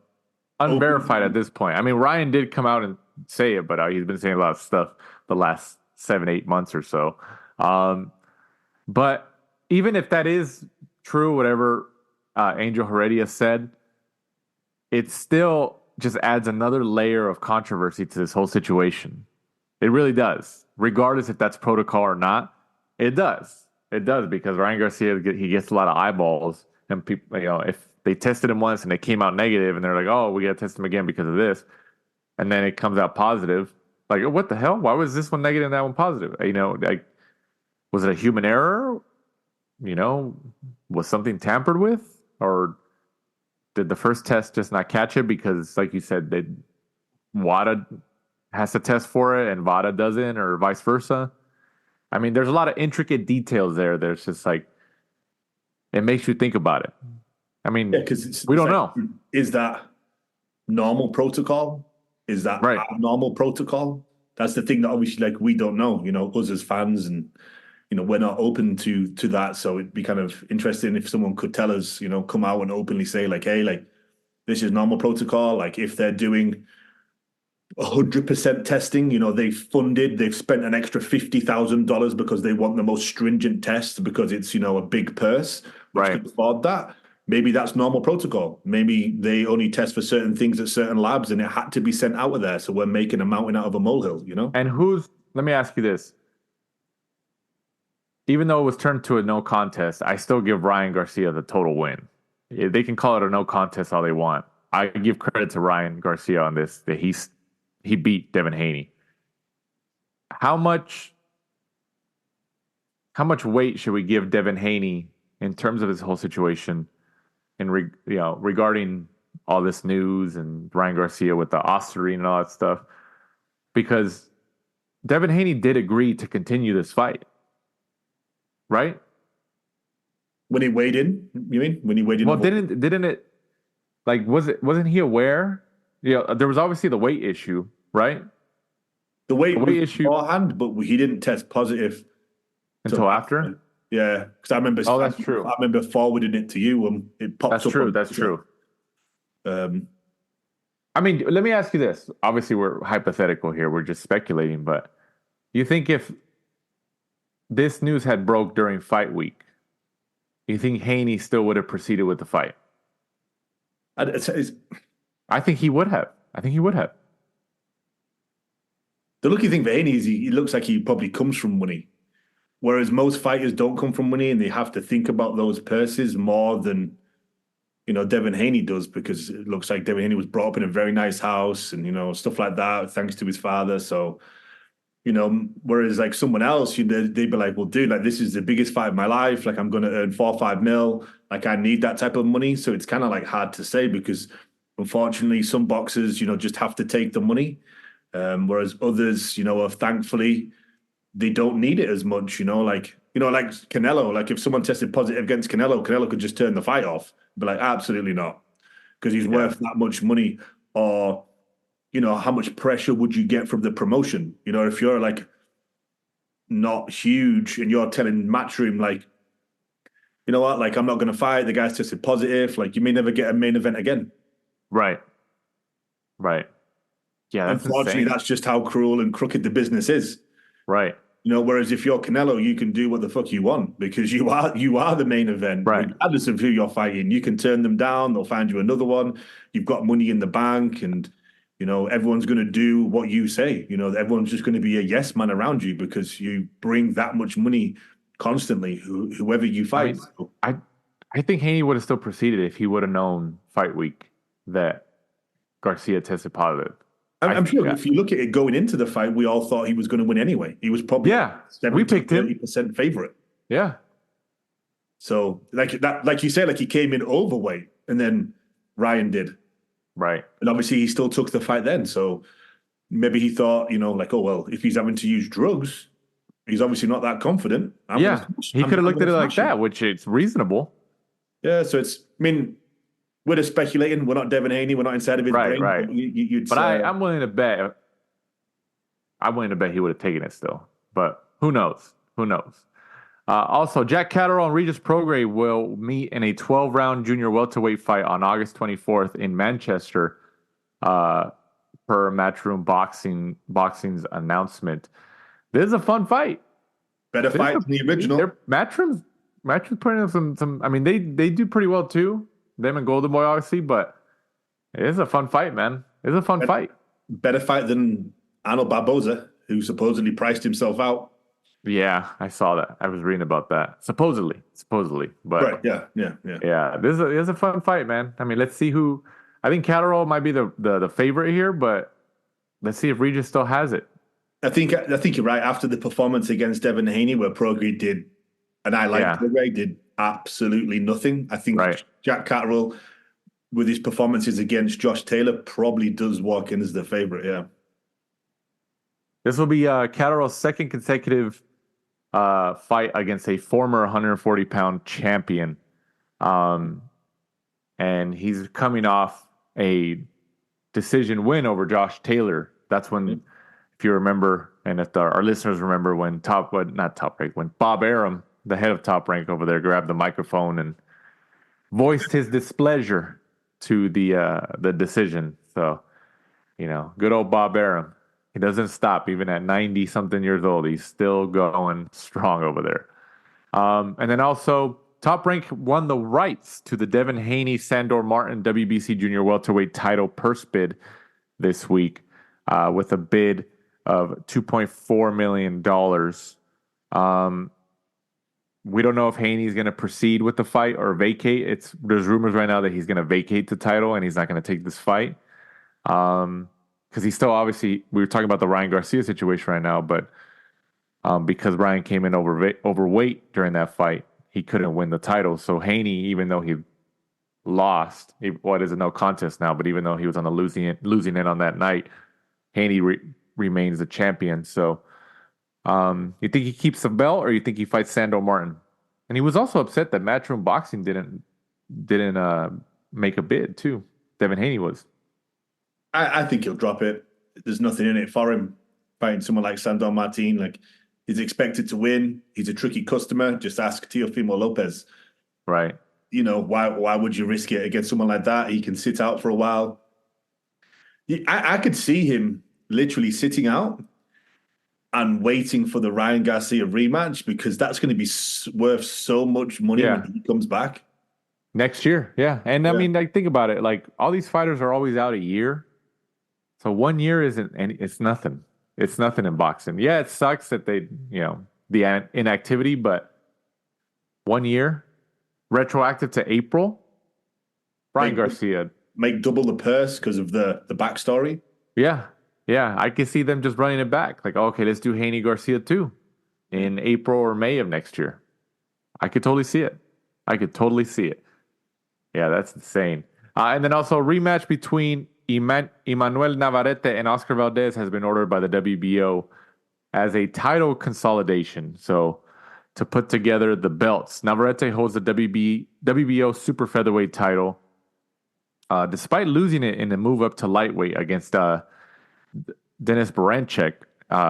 unverified at this point. I mean, Ryan did come out and say it, but he's been saying a lot of stuff the last 7-8 months or so. But even if that is true, whatever Angel Heredia said, it still just adds another layer of controversy to this whole situation. It really does. Regardless if that's protocol or not, it does. It does, because Ryan Garcia, he gets a lot of eyeballs, and people, if they tested him once and they came out negative and they're like, oh, we got to test him again because of this, and then it comes out positive, like, what the hell? Why was this one negative and that one positive? Like, was it a human error? Was something tampered with? Or did the first test just not catch it because, like you said, WADA has to test for it and VADA doesn't, or vice versa? I mean, there's a lot of intricate details there. There's just like, it makes you think about it. I mean, because we don't know. Is that normal protocol? Is that right. abnormal protocol? That's the thing that obviously, like, we don't know, us as fans, and, we're not open to that. So it'd be kind of interesting if someone could tell us, come out and openly say, like, hey, like, this is normal protocol. Like, if they're doing 100% testing, they've spent an extra $50,000 because they want the most stringent test because it's, a big purse, which can afford that. Maybe that's normal protocol. Maybe they only test for certain things at certain labs and it had to be sent out of there. So we're making a mountain out of a molehill, And let me ask you this. Even though it was turned to a no contest, I still give Ryan Garcia the total win. They can call it a no contest all they want. I give credit to Ryan Garcia on this, that he beat Devin Haney. How much weight should we give Devin Haney in terms of his whole situation, and regarding all this news and Ryan Garcia with the ostarine and all that stuff? Because Devin Haney did agree to continue this fight, right? When he weighed in, you mean? When he weighed in? Well, didn't it? Like, wasn't he aware? There was obviously the weight issue, right? The weight issue beforehand, but he didn't test positive until after. Yeah, because I remember. Oh, that's true. I remember forwarding it to you when it popped up. That's true. That's true. I mean, let me ask you this. Obviously, we're hypothetical here. We're just speculating. But you think if this news had broke during fight week, you think Haney still would have proceeded with the fight? I think he would have. The lucky thing for Haney is he looks like he probably comes from money. Whereas most fighters don't come from money and they have to think about those purses more than, Devin Haney does, because it looks like Devin Haney was brought up in a very nice house and, stuff like that, thanks to his father. So, whereas like someone else, they'd be like, well, dude, like, this is the biggest fight of my life. Like, I'm going to earn 4 or 5 mil. Like, I need that type of money. So it's kind of like hard to say, because unfortunately some boxers, just have to take the money. Whereas others, thankfully, they don't need it as much, like Canelo. Like, if someone tested positive against Canelo could just turn the fight off. Be like, absolutely not, because he's worth that much money. Or, how much pressure would you get from the promotion? If you're like not huge and you're telling Matchroom, like, you know what, like, I'm not going to fight, the guy's tested positive, like, you may never get a main event again. Right. Yeah, that's unfortunately insane. That's just how cruel and crooked the business is. Right. Whereas if you're Canelo, you can do what the fuck you want, because you are the main event. Right. Regardless of who you're fighting, you can turn them down. They'll find you another one. You've got money in the bank, and everyone's going to do what you say. Everyone's just going to be a yes man around you because you bring that much money constantly, whoever you fight. I think Haney would have still proceeded if he would have known fight week that Garcia tested positive. I'm sure if you look at it going into the fight, we all thought he was going to win anyway. He was probably we picked 30% favorite. Yeah. So like you said, he came in overweight and then Ryan did. Right. And obviously he still took the fight then. So maybe he thought, oh, well, if he's having to use drugs, he's obviously not that confident. He could have looked at it like that, which it's reasonable. Yeah. So we're just speculating. We're not Devin Haney. We're not inside of his brain. Right. But I'm willing to bet. I'm willing to bet he would have taken it still. But who knows? Also, Jack Catterall and Regis Prograis will meet in a 12-round junior welterweight fight on August 24th in Manchester, per Matchroom Boxing's announcement. This is a fun fight. Better fight than the original. Matchroom's putting in some. I mean, they do pretty well too. Them and Golden Boy, obviously, but it is a fun fight, man. It's a fun fight. Better fight than Arnold Barboza, who supposedly priced himself out. Yeah, I saw that. I was reading about that. Supposedly, but right, yeah. This is a fun fight, man. I mean, let's see who. I think Catterall might be the favorite here, but let's see if Regis still has it. I think you're right. After the performance against Devin Haney, where Prograis did, and I like Prograis, did absolutely nothing. I think Jack Catterall, with his performances against Josh Taylor, probably does walk in as the favorite. Yeah. This will be Catterall's second consecutive fight against a former 140-pound champion. And he's coming off a decision win over Josh Taylor. That's when, if you remember, and if our listeners remember, when when Bob Arum, the head of Top Rank over there, grabbed the microphone and voiced his displeasure to the decision. So, good old Bob Arum. He doesn't stop even at 90-something years old. He's still going strong over there. And then also, Top Rank won the rights to the Devin Haney Sandor Martin WBC Junior Welterweight title purse bid this week with a bid of $2.4 million. We don't know if Haney's going to proceed with the fight or vacate. There's rumors right now that he's going to vacate the title and he's not going to take this fight. Because he's still obviously, we were talking about the Ryan Garcia situation right now, but because Ryan came in overweight during that fight, he couldn't win the title. So Haney, even though he lost, it is a no contest now, but even though he was on the losing end on that night, Haney remains the champion. So you think he keeps the belt or you think he fights Sandor Martin? And he was also upset that Matchroom Boxing didn't make a bid too. Devin Haney was. I think he'll drop it. There's nothing in it for him fighting someone like Sandor Martin. He's expected to win. He's a tricky customer. Just ask Teofimo Lopez. Right. Why would you risk it against someone like that? He can sit out for a while. I could see him literally sitting out and waiting for the Ryan Garcia rematch because that's going to be worth so much money when he comes back. Next year, yeah. And I mean, think about it. All these fighters are always out a year. So 1 year it's nothing. It's nothing in boxing. Yeah, it sucks that the inactivity, but 1 year, retroactive to April. Ryan Garcia. Make double the purse because of the backstory. Yeah. I can see them just running it back. Okay, let's do Haney-Garcia too in April or May of next year. I could totally see it. Yeah, that's insane. And then also a rematch between Emmanuel Navarrete and Oscar Valdez has been ordered by the WBO as a title consolidation. So to put together the belts, Navarrete holds the WBO super featherweight title, despite losing it in the move up to lightweight against Denis Berancek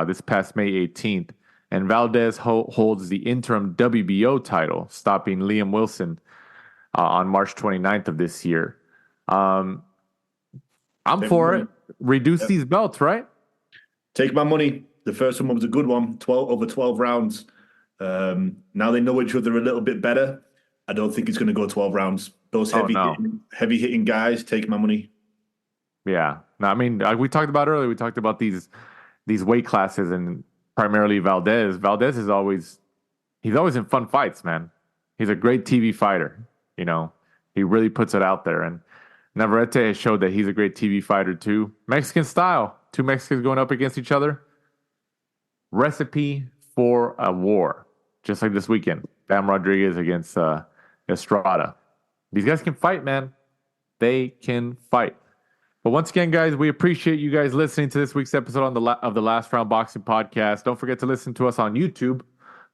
this past May 18th. And Valdez holds the interim WBO title, stopping Liam Wilson on March 29th of this year. I'm for it. Reduce these belts, right? Take my money. The first one was a good one, over 12 rounds. Now they know each other a little bit better. I don't think it's going to go 12 rounds. Those heavy hitting guys, take my money. Yeah, No, I mean, like we talked about earlier, we talked about these weight classes and primarily Valdez. Valdez is he's always in fun fights, man. He's a great TV fighter. You know, he really puts it out there. And Navarrette has showed that he's a great TV fighter too. Mexican style. Two Mexicans going up against each other. Recipe for a war. Just like this weekend. Bam Rodriguez against Estrada. These guys can fight, man. They can fight. But once again, guys, we appreciate you guys listening to this week's episode of the Last Round Boxing Podcast. Don't forget to listen to us on YouTube.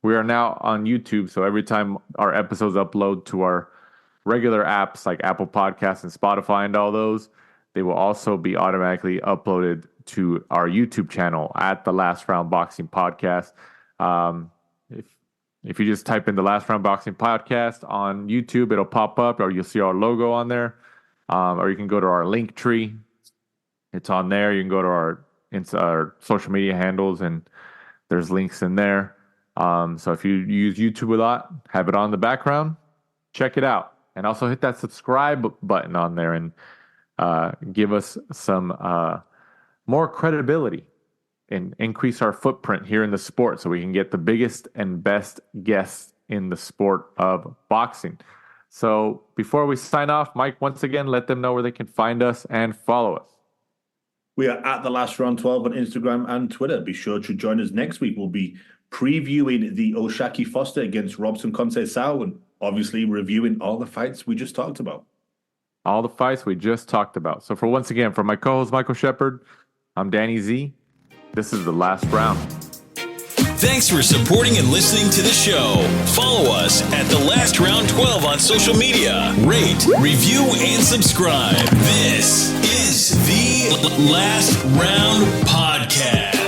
We are now on YouTube, so every time our episodes upload to our regular apps like Apple Podcasts and Spotify and all those, they will also be automatically uploaded to our YouTube channel at the Last Round Boxing Podcast. If you just type in the Last Round Boxing Podcast on YouTube, it'll pop up, or you'll see our logo on there. Or you can go to our link tree. It's on there. You can go to our social media handles, and there's links in there. So if you use YouTube a lot, have it on in the background, check it out. And also hit that subscribe button on there and give us some more credibility and increase our footprint here in the sport so we can get the biggest and best guests in the sport of boxing. So before we sign off, Mike, once again, let them know where they can find us and follow us. We are at the Last Round 12 on Instagram and Twitter. Be sure to join us next week. We'll be previewing the Oshaki Foster against Robson Conceição and obviously reviewing all the fights we just talked about. All the fights we just talked about. So for my co-host Michael Shepard, I'm Danny Z. This is The Last Round. Thanks for supporting and listening to the show. Follow us at The Last Round 12 on social media. Rate, review, and subscribe. This is The Last Round Podcast.